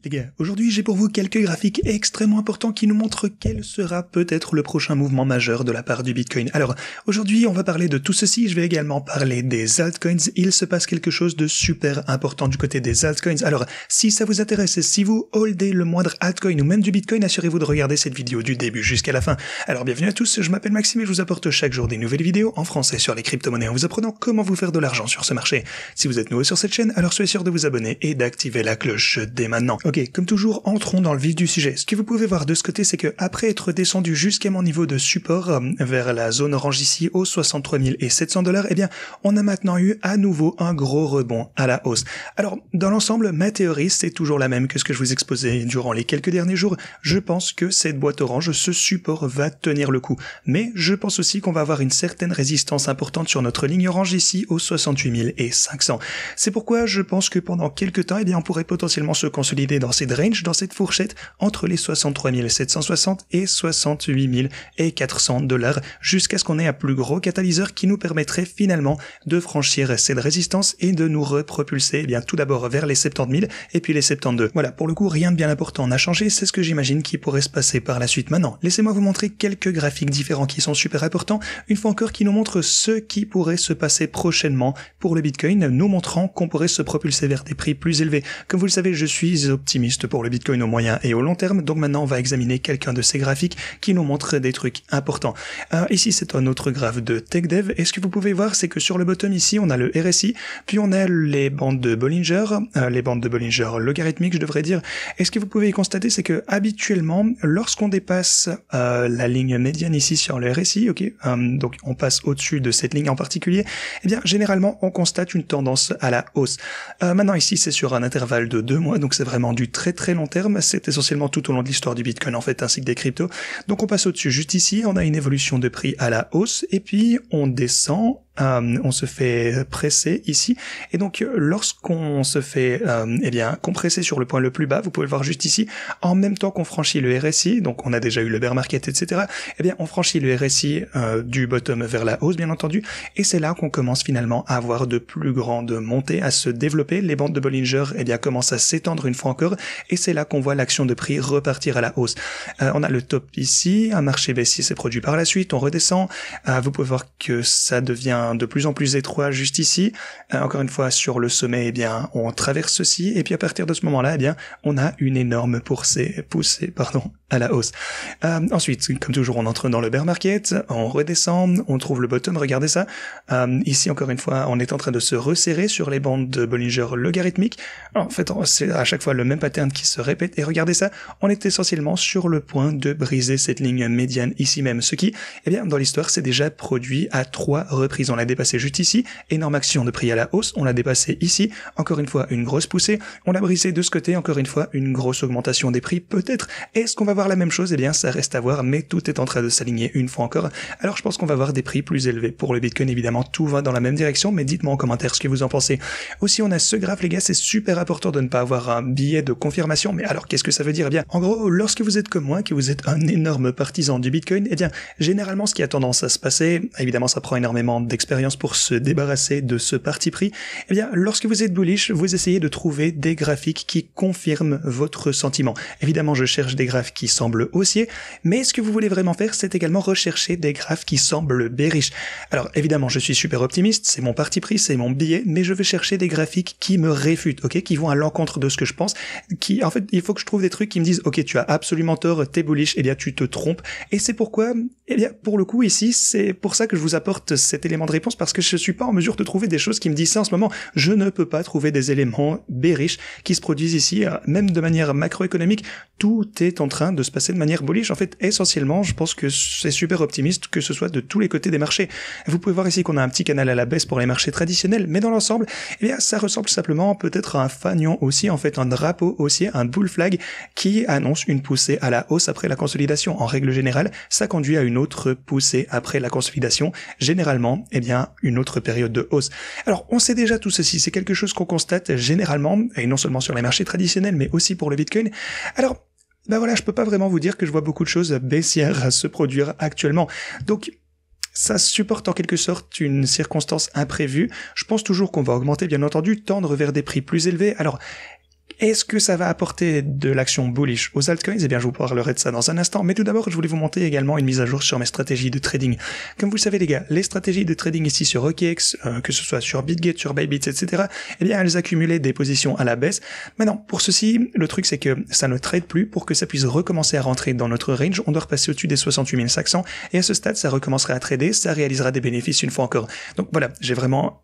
Les gars, aujourd'hui j'ai pour vous quelques graphiques extrêmement importants qui nous montrent quel sera peut-être le prochain mouvement majeur de la part du Bitcoin. Alors, aujourd'hui on va parler de tout ceci, je vais également parler des altcoins. Il se passe quelque chose de super important du côté des altcoins. Alors, si ça vous intéresse et si vous holdez le moindre altcoin ou même du Bitcoin, assurez-vous de regarder cette vidéo du début jusqu'à la fin. Alors bienvenue à tous, je m'appelle Maxime et je vous apporte chaque jour des nouvelles vidéos en français sur les crypto-monnaies en vous apprenant comment vous faire de l'argent sur ce marché. Si vous êtes nouveau sur cette chaîne, alors soyez sûr de vous abonner et d'activer la cloche dès maintenant. Ok, comme toujours, entrons dans le vif du sujet. Ce que vous pouvez voir de ce côté, c'est que après être descendu jusqu'à mon niveau de support, vers la zone orange ici, aux 63 700 $, eh bien, on a maintenant eu à nouveau un gros rebond à la hausse. Alors, dans l'ensemble, ma théorie, c'est toujours la même que ce que je vous exposais durant les quelques derniers jours. Je pense que cette boîte orange, ce support va tenir le coup. Mais je pense aussi qu'on va avoir une certaine résistance importante sur notre ligne orange ici, aux 68 500. C'est pourquoi je pense que pendant quelques temps, eh bien, on pourrait potentiellement se consolider dans cette range, dans cette fourchette entre les 63 760 et 68 400 $, jusqu'à ce qu'on ait un plus gros catalyseur qui nous permettrait finalement de franchir cette résistance et de nous repropulser, eh bien, tout d'abord vers les 70 000 et puis les 72. Voilà, pour le coup, rien de bien important n'a changé, c'est ce que j'imagine qui pourrait se passer par la suite. Maintenant, laissez-moi vous montrer quelques graphiques différents qui sont super importants, une fois encore qui nous montrent ce qui pourrait se passer prochainement pour le Bitcoin, nous montrant qu'on pourrait se propulser vers des prix plus élevés. Comme vous le savez, je suis optimiste pour le Bitcoin au moyen et au long terme, donc maintenant on va examiner quelqu'un de ces graphiques qui nous montre des trucs importants. Ici c'est un autre graphe de TechDev, et ce que vous pouvez voir c'est que sur le bottom ici on a le RSI, puis on a les bandes de Bollinger, logarithmiques je devrais dire, et ce que vous pouvez y constater c'est que habituellement lorsqu'on dépasse la ligne médiane ici sur le RSI, donc on passe au-dessus de cette ligne en particulier, eh bien généralement on constate une tendance à la hausse. Maintenant ici c'est sur un intervalle de 2 mois, donc c'est vraiment du très long terme, c'est essentiellement tout au long de l'histoire du Bitcoin en fait, ainsi que des cryptos. Donc on passe au-dessus, juste ici, on a une évolution de prix à la hausse, et puis on descend, on se fait presser ici, et donc lorsqu'on se fait compresser sur le point le plus bas, vous pouvez le voir juste ici, en même temps qu'on franchit le RSI, donc on a déjà eu le bear market, etc., eh bien on franchit le RSI du bottom vers la hausse, bien entendu, et c'est là qu'on commence finalement à avoir de plus grandes montées, à se développer, les bandes de Bollinger commencent à s'étendre une fois encore, et c'est là qu'on voit l'action de prix repartir à la hausse. On a le top ici, un marché baissier s'est produit par la suite, on redescend, vous pouvez voir que ça devient de plus en plus étroit juste ici, encore une fois sur le sommet, eh bien on traverse ceci, et puis à partir de ce moment-là, eh bien on a une énorme poussée à la hausse. Ensuite, comme toujours, on entre dans le bear market, on redescend, on trouve le bottom, regardez ça. Ici, encore une fois, on est en train de se resserrer sur les bandes de Bollinger logarithmiques. Alors, en fait, c'est à chaque fois le même pattern qui se répète, et regardez ça, on est essentiellement sur le point de briser cette ligne médiane ici même, ce qui, eh bien, dans l'histoire, s'est déjà produit à 3 reprises. On l'a dépassé juste ici, énorme action de prix à la hausse, on l'a dépassé ici, encore une fois, une grosse poussée, on l'a brisé de ce côté, encore une fois, une grosse augmentation des prix, peut-être. Est-ce qu'on va voir la même chose? Eh bien, ça reste à voir, mais tout est en train de s'aligner une fois encore. Alors, je pense qu'on va voir des prix plus élevés. Pour le Bitcoin, évidemment, tout va dans la même direction, mais dites-moi en commentaire ce que vous en pensez. Aussi, on a ce graphe, les gars, c'est super important de ne pas avoir un billet de confirmation, mais alors, qu'est-ce que ça veut dire? Eh bien, en gros, lorsque vous êtes comme moi, que vous êtes un énorme partisan du Bitcoin, eh bien, généralement, ce qui a tendance à se passer, évidemment, ça prend énormément d'expérience pour se débarrasser de ce parti pris, eh bien, lorsque vous êtes bullish, vous essayez de trouver des graphiques qui confirment votre sentiment. Évidemment, je cherche des graphes qui semblent haussiers, mais ce que vous voulez vraiment faire, c'est également rechercher des graphes qui semblent bearish. Alors, évidemment, je suis super optimiste, c'est mon parti pris, c'est mon billet, mais je vais chercher des graphiques qui me réfutent, qui vont à l'encontre de ce que je pense, en fait, il faut que je trouve des trucs qui me disent, tu as absolument tort, t'es bullish, eh bien, tu te trompes, et c'est pourquoi, eh bien, pour le coup, ici, c'est pour ça que je vous apporte cet élément de réponse, parce que je suis pas en mesure de trouver des choses qui me disent ça en ce moment. Je ne peux pas trouver des éléments bearish qui se produisent ici, même de manière macroéconomique, tout est en train de se passer de manière bullish. En fait, essentiellement, je pense que c'est super optimiste, que ce soit de tous les côtés des marchés. Vous pouvez voir ici qu'on a un petit canal à la baisse pour les marchés traditionnels, mais dans l'ensemble, eh bien, ça ressemble simplement peut-être à un fanion aussi, en fait, un drapeau haussier, un bull flag qui annonce une poussée à la hausse après la consolidation. En règle générale, ça conduit à une autre poussée après la consolidation. Généralement, eh bien, une autre période de hausse. Alors, on sait déjà tout ceci, c'est quelque chose qu'on constate généralement, et non seulement sur les marchés traditionnels, mais aussi pour le Bitcoin. Alors, voilà, je peux pas vraiment vous dire que je vois beaucoup de choses baissières se produire actuellement. Donc, ça supporte en quelque sorte une circonstance imprévue. Je pense toujours qu'on va augmenter, bien entendu, tendre vers des prix plus élevés. Alors, Est-ce que ça va apporter de l'action bullish aux altcoins? Eh bien, je vous parlerai de ça dans un instant, mais tout d'abord, je voulais vous montrer également une mise à jour sur mes stratégies de trading. Comme vous le savez les gars, les stratégies de trading ici sur OKX, que ce soit sur BitGet, sur Bybit, etc., eh bien, elles accumulaient des positions à la baisse. Maintenant, pour ceci, le truc c'est que ça ne trade plus. Pour que ça puisse recommencer à rentrer dans notre range, on doit repasser au-dessus des 68 500, et à ce stade, ça recommencerait à trader, ça réalisera des bénéfices une fois encore. Donc voilà, j'ai vraiment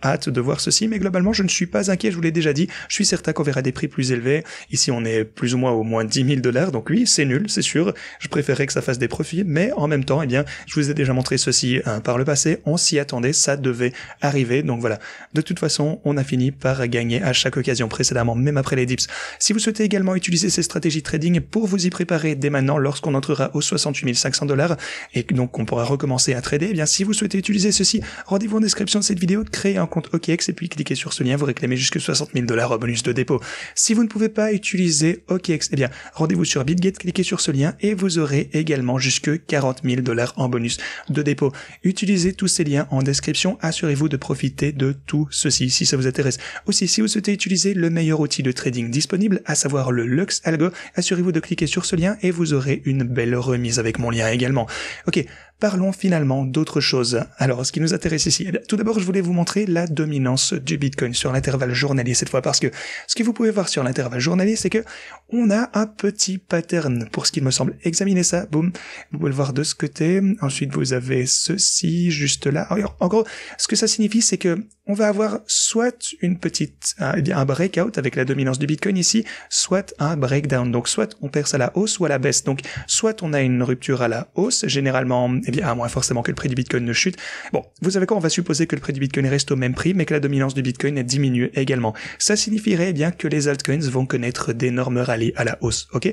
hâte de voir ceci, mais globalement, je ne suis pas inquiet, je vous l'ai déjà dit, je suis certain qu'on verra des prix plus élevés. Ici, on est plus ou moins au moins 10 000 $, donc oui, c'est nul, c'est sûr, je préférerais que ça fasse des profits, mais en même temps, eh bien, je vous ai déjà montré ceci par le passé, on s'y attendait, ça devait arriver, donc voilà. De toute façon, on a fini par gagner à chaque occasion précédemment, même après les dips. Si vous souhaitez également utiliser ces stratégies de trading pour vous y préparer dès maintenant, lorsqu'on entrera aux 68 500 $, et donc on pourra recommencer à trader, eh bien, si vous souhaitez utiliser ceci, rendez-vous en description de cette vidéo, créez un compte OKX et puis cliquez sur ce lien, vous réclamez jusque 60 000 $ au bonus de dépôt. Si vous ne pouvez pas utiliser OKX, eh bien, rendez-vous sur BitGet, cliquez sur ce lien et vous aurez également jusque 40 000 $ en bonus de dépôt. Utilisez tous ces liens en description, assurez-vous de profiter de tout ceci si ça vous intéresse. Aussi, si vous souhaitez utiliser le meilleur outil de trading disponible, à savoir le Lux Algo, assurez-vous de cliquer sur ce lien et vous aurez une belle remise avec mon lien également. Ok. Parlons finalement d'autre chose. Alors, ce qui nous intéresse ici, eh bien, tout d'abord, je voulais vous montrer la dominance du Bitcoin sur l'intervalle journalier cette fois, parce que ce que vous pouvez voir sur l'intervalle journalier, c'est que on a un petit pattern pour ce qui me semble. Examinez ça, boum, vous pouvez le voir de ce côté. Ensuite, vous avez ceci juste là. Alors, en gros, ce que ça signifie, c'est que on va avoir soit une petite, un breakout avec la dominance du Bitcoin ici, soit un breakdown. Donc, soit on perce à la hausse ou à la baisse. Donc, soit on a une rupture à la hausse, généralement, eh bien, à moins forcément que le prix du Bitcoin ne chute. Bon, vous savez quoi, on va supposer que le prix du Bitcoin reste au même prix, mais que la dominance du Bitcoin diminue également. Ça signifierait eh bien que les altcoins vont connaître d'énormes rallyes à la hausse, ok?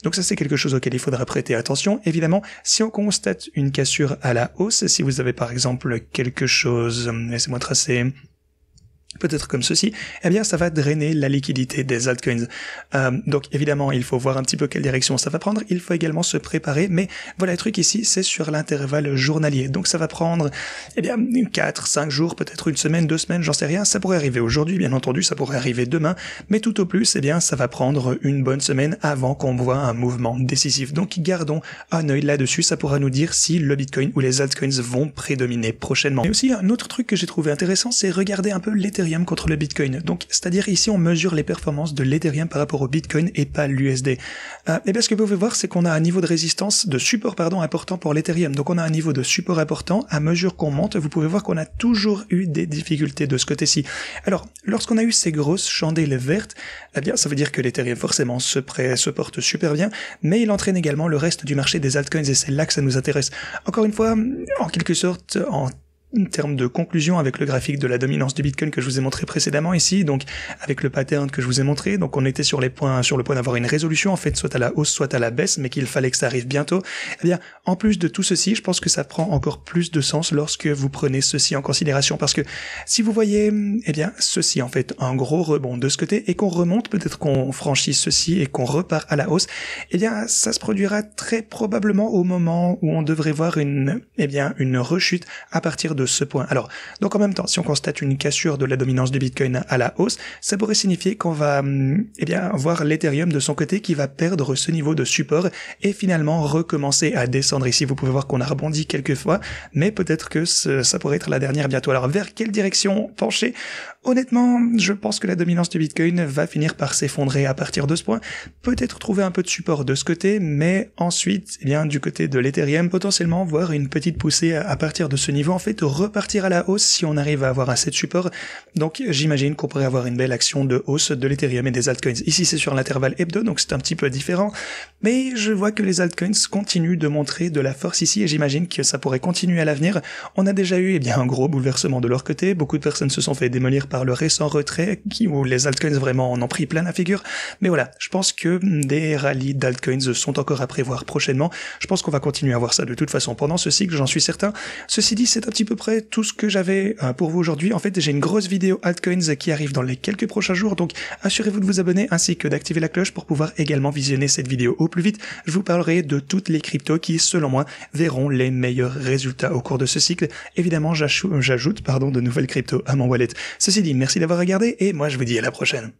Donc ça, c'est quelque chose auquel il faudra prêter attention. Évidemment, si on constate une cassure à la hausse, si vous avez par exemple quelque chose, laissez-moi tracer, peut-être comme ceci, eh bien ça va drainer la liquidité des altcoins. Donc évidemment, il faut voir un petit peu quelle direction ça va prendre, il faut également se préparer, mais voilà, le truc ici, c'est sur l'intervalle journalier. Donc ça va prendre, eh bien, 4, 5 jours, peut-être une semaine, 2 semaines, j'en sais rien, ça pourrait arriver aujourd'hui, bien entendu, ça pourrait arriver demain, mais tout au plus, eh bien, ça va prendre une bonne semaine avant qu'on voit un mouvement décisif. Donc gardons un œil là-dessus, ça pourra nous dire si le Bitcoin ou les altcoins vont prédominer prochainement. Et aussi, un autre truc que j'ai trouvé intéressant, c'est regarder un peu l'Ethereum contre le Bitcoin. Donc, c'est-à-dire ici, on mesure les performances de l'Ethereum par rapport au Bitcoin et pas l'USD. Et bien, ce que vous pouvez voir, c'est qu'on a un niveau de résistance, de support, important pour l'Ethereum. Donc, on a un niveau de support important. À mesure qu'on monte, vous pouvez voir qu'on a toujours eu des difficultés de ce côté-ci. Alors, lorsqu'on a eu ces grosses chandelles vertes, eh bien, ça veut dire que l'Ethereum, forcément, se porte super bien, mais il entraîne également le reste du marché des altcoins et c'est là que ça nous intéresse. Encore une fois, en quelque sorte, en termes de conclusion avec le graphique de la dominance du Bitcoin que je vous ai montré précédemment ici, donc avec le pattern que je vous ai montré, donc on était sur le point d'avoir une résolution en fait, soit à la hausse, soit à la baisse, mais qu'il fallait que ça arrive bientôt. Eh bien, en plus de tout ceci, je pense que ça prend encore plus de sens lorsque vous prenez ceci en considération, parce que si vous voyez, eh bien, ceci en fait, un gros rebond de ce côté, et qu'on remonte, peut-être qu'on franchit ceci et qu'on repart à la hausse, eh bien, ça se produira très probablement au moment où on devrait voir une rechute à partir de ce point. Alors, donc en même temps, si on constate une cassure de la dominance du Bitcoin à la hausse, ça pourrait signifier qu'on va, voir l'Ethereum de son côté qui va perdre ce niveau de support et finalement recommencer à descendre. Ici, vous pouvez voir qu'on a rebondi quelques fois, mais peut-être que ça pourrait être la dernière bientôt. Alors, vers quelle direction pencher? Honnêtement, je pense que la dominance du Bitcoin va finir par s'effondrer à partir de ce point. Peut-être trouver un peu de support de ce côté, mais ensuite, du côté de l'Ethereum, potentiellement voir une petite poussée à partir de ce niveau. En fait, repartir à la hausse si on arrive à avoir assez de support. Donc, j'imagine qu'on pourrait avoir une belle action de hausse de l'Ethereum et des altcoins. Ici, c'est sur l'intervalle hebdo, donc c'est un petit peu différent. Mais je vois que les altcoins continuent de montrer de la force ici et j'imagine que ça pourrait continuer à l'avenir. On a déjà eu, un gros bouleversement de leur côté. Beaucoup de personnes se sont fait démolir par le récent retrait où les altcoins vraiment en ont pris plein la figure. Mais voilà, je pense que des rallyes d'altcoins sont encore à prévoir prochainement. Je pense qu'on va continuer à voir ça de toute façon pendant ce cycle, j'en suis certain. Ceci dit, c'est un petit peu près tout ce que j'avais pour vous aujourd'hui. En fait, j'ai une grosse vidéo altcoins qui arrive dans les quelques prochains jours, donc assurez-vous de vous abonner ainsi que d'activer la cloche pour pouvoir également visionner cette vidéo au plus vite. Je vous parlerai de toutes les cryptos qui, selon moi, verront les meilleurs résultats au cours de ce cycle. Évidemment, j'ajoute de nouvelles cryptos à mon wallet. Ceci dit, merci d'avoir regardé et moi je vous dis à la prochaine.